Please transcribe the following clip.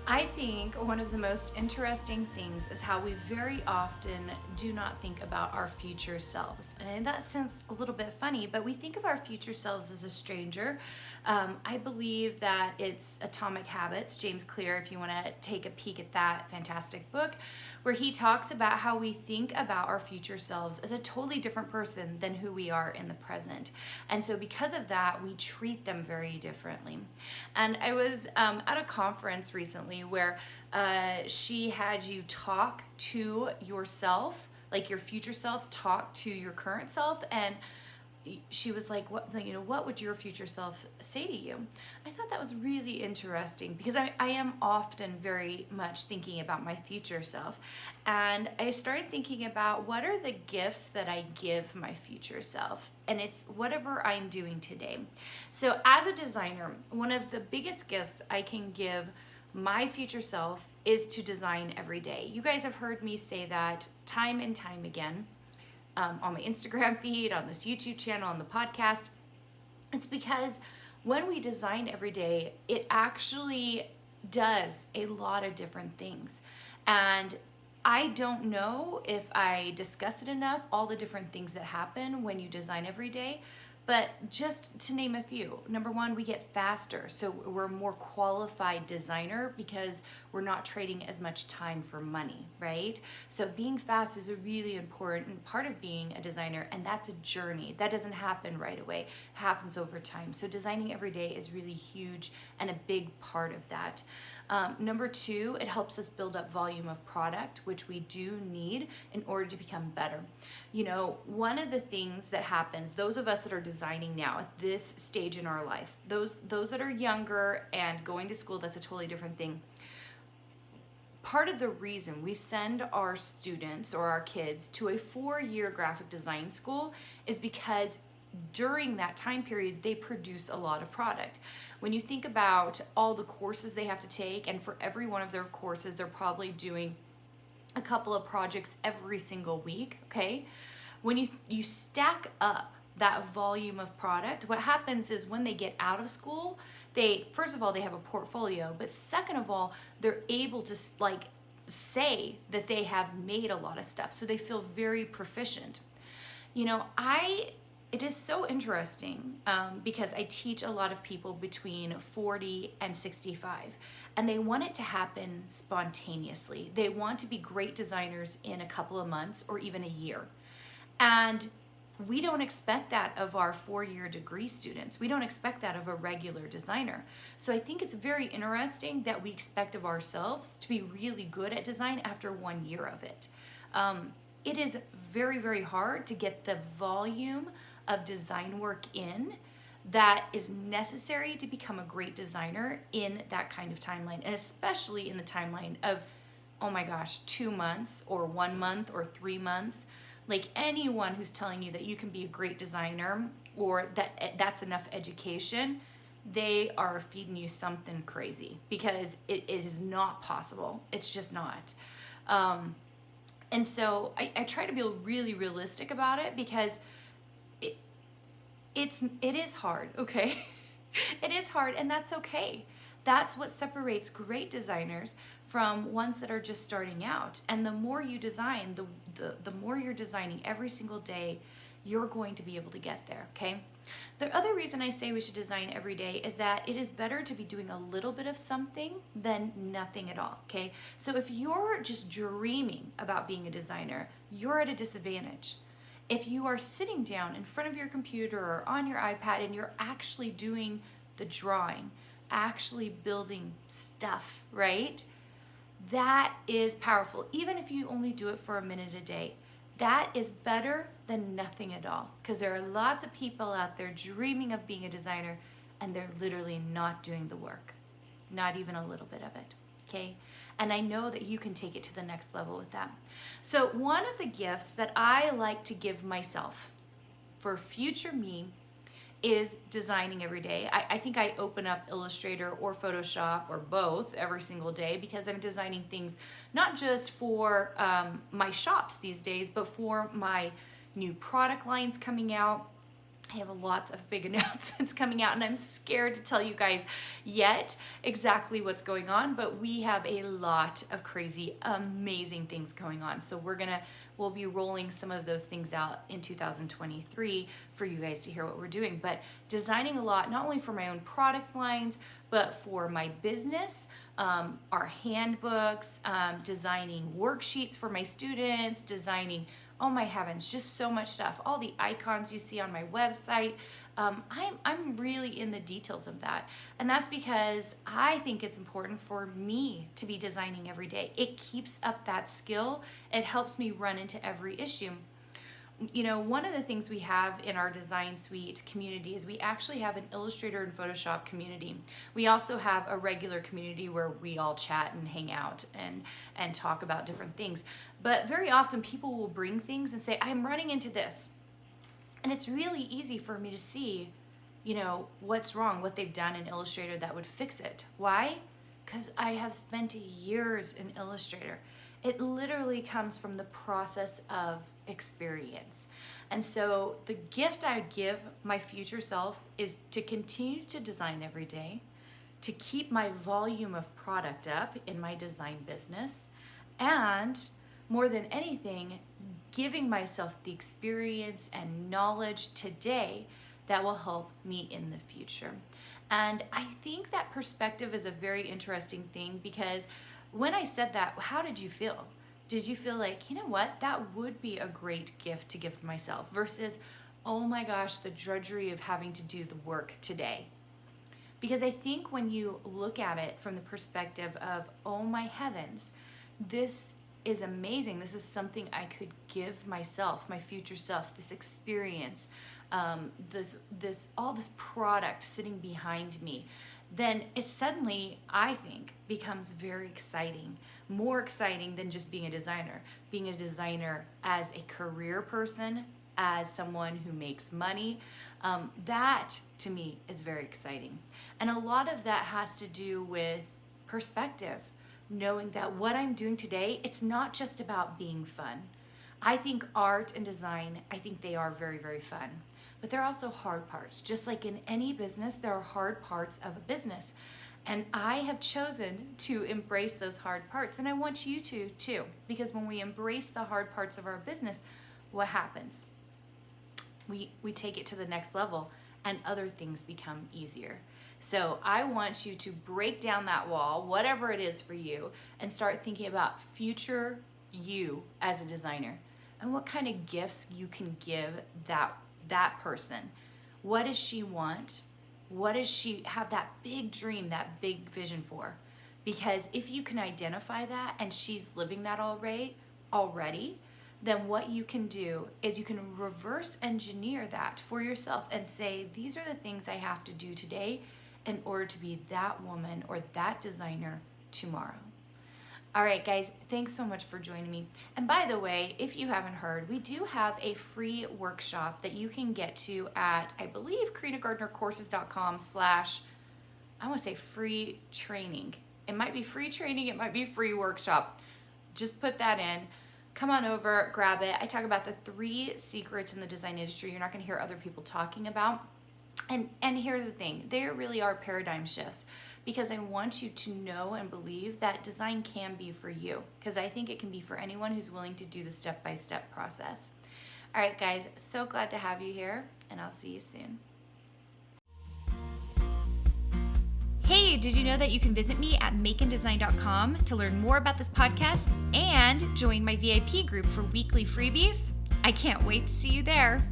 I think one of the most interesting things is how we very often do not think about our future selves. And that sounds a little bit funny, but we think of our future selves as a stranger. I believe that it's Atomic Habits, James Clear, if you want to take a peek at that fantastic book, where he talks about how we think about our future selves as a totally different person than who we are in the present. And so because of that, we treat them very differently. And I was at a conference recently where she had you talk to yourself, like your future self, talk to your current self, and she was like, what would your future self say to you? I thought that was really interesting because I am often very much thinking about my future self. And I started thinking about what are the gifts that I give my future self? And it's whatever I'm doing today. So as a designer, one of the biggest gifts I can give my future self is to design every day. You guys have heard me say that time and time again. On my Instagram feed, on this YouTube channel, on the podcast. It's because when we design every day, it actually does a lot of different things. And I don't know if I discuss it enough, all the different things that happen when you design every day. But just to name a few, number one, we get faster. So we're a more qualified designer because we're not trading as much time for money, right? So being fast is a really important part of being a designer, and that's a journey. That doesn't happen right away. It happens over time. So designing every day is really huge and a big part of that. Number two, it helps us build up volume of product, which we do need in order to become better. You know, one of the things that happens, those of us that are designing now at this stage in our life, those that are younger and going to school, that's a totally different thing. Part of the reason we send our students or our kids to a 4-year graphic design school is because during that time period, they produce a lot of product. When you think about all the courses they have to take, and for every one of their courses, they're probably doing a couple of projects every single week, okay? When you stack up that volume of product, what happens is when they get out of school, first of all, they have a portfolio, but second of all, they're able to say that they have made a lot of stuff. So they feel very proficient. You know, it is so interesting because I teach a lot of people between 40 and 65, and they want it to happen spontaneously. They want to be great designers in a couple of months or even a year. And we don't expect that of our 4-year degree students. We don't expect that of a regular designer. So I think it's very interesting that we expect of ourselves to be really good at design after 1 year of it. It is very, very hard to get the volume of design work in that is necessary to become a great designer in that kind of timeline, and especially in the timeline of, oh my gosh, 2 months or 1 month or 3 months. Like anyone who's telling you that you can be a great designer or that's enough education, they are feeding you something crazy because it is not possible. It's just not. And so I try to be really realistic about it because it is hard, okay? It is hard, and that's okay. That's what separates great designers from ones that are just starting out. And the more you design, the more you're designing every single day, you're going to be able to get there, okay? The other reason I say we should design every day is that it is better to be doing a little bit of something than nothing at all, okay? So if you're just dreaming about being a designer, you're at a disadvantage. If you are sitting down in front of your computer or on your iPad and you're actually doing the drawing, actually building stuff, right? That is powerful. Even if you only do it for a minute a day, that is better than nothing at all, because there are lots of people out there dreaming of being a designer and they're literally not doing the work, not even a little bit of it, okay? And I know that you can take it to the next level with that. So one of the gifts that I like to give myself for future me is designing every day. I think I open up Illustrator or Photoshop or both every single day because I'm designing things not just for my shops these days, but for my new product lines coming out. I have lots of big announcements coming out, and I'm scared to tell you guys yet exactly what's going on, but we have a lot of crazy, amazing things going on. So we'll be rolling some of those things out in 2023 for you guys to hear what we're doing. But designing a lot, not only for my own product lines, but for my business, our handbooks, designing worksheets for my students, designing, oh my heavens, just so much stuff. All the icons you see on my website. I'm really in the details of that. And that's because I think it's important for me to be designing every day. It keeps up that skill. It helps me run into every issue. You know, one of the things we have in our design suite community is we actually have an Illustrator and Photoshop community. We also have a regular community where we all chat and hang out and talk about different things. But very often people will bring things and say, I'm running into this. And it's really easy for me to see, you know, what's wrong, what they've done in Illustrator that would fix it. Why? Because I have spent years in Illustrator. It literally comes from the process of experience. And so the gift I give my future self is to continue to design every day, to keep my volume of product up in my design business, and more than anything, giving myself the experience and knowledge today that will help me in the future. And I think that perspective is a very interesting thing, because when I said that, how did you feel? Did you feel like, you know what, that would be a great gift to give myself, versus, oh my gosh, the drudgery of having to do the work today? Because I think when you look at it from the perspective of, oh my heavens, this is amazing. This is something I could give myself, my future self, this experience, all this product sitting behind me, then it suddenly, I think, becomes very exciting, more exciting than just being a designer. Being a designer as a career person, as someone who makes money, that to me is very exciting. And a lot of that has to do with perspective, knowing that what I'm doing today, it's not just about being fun. I think art and design, I think they are very, very fun. But there are also hard parts. Just like in any business, there are hard parts of a business. And I have chosen to embrace those hard parts. And I want you to too. Because when we embrace the hard parts of our business, what happens? We take it to the next level and other things become easier. So I want you to break down that wall, whatever it is for you, and start thinking about future you as a designer and what kind of gifts you can give that person. What does she want? What does she have that big dream, that big vision for? Because if you can identify that and she's living that already, then what you can do is you can reverse engineer that for yourself and say, these are the things I have to do today in order to be that woman or that designer tomorrow. All right, guys, thanks so much for joining me. And by the way, if you haven't heard, we do have a free workshop that you can get to at, I believe, carinagardnercourses.com/ I want to say free training. It might be free training, it might be free workshop. Just put that in. Come on over, grab it. I talk about the 3 secrets in the design industry you're not going to hear other people talking about. And here's the thing, there really are paradigm shifts, because I want you to know and believe that design can be for you, because I think it can be for anyone who's willing to do the step-by-step process. All right, guys, so glad to have you here, and I'll see you soon. Hey, did you know that you can visit me at makeanddesign.com to learn more about this podcast and join my VIP group for weekly freebies? I can't wait to see you there.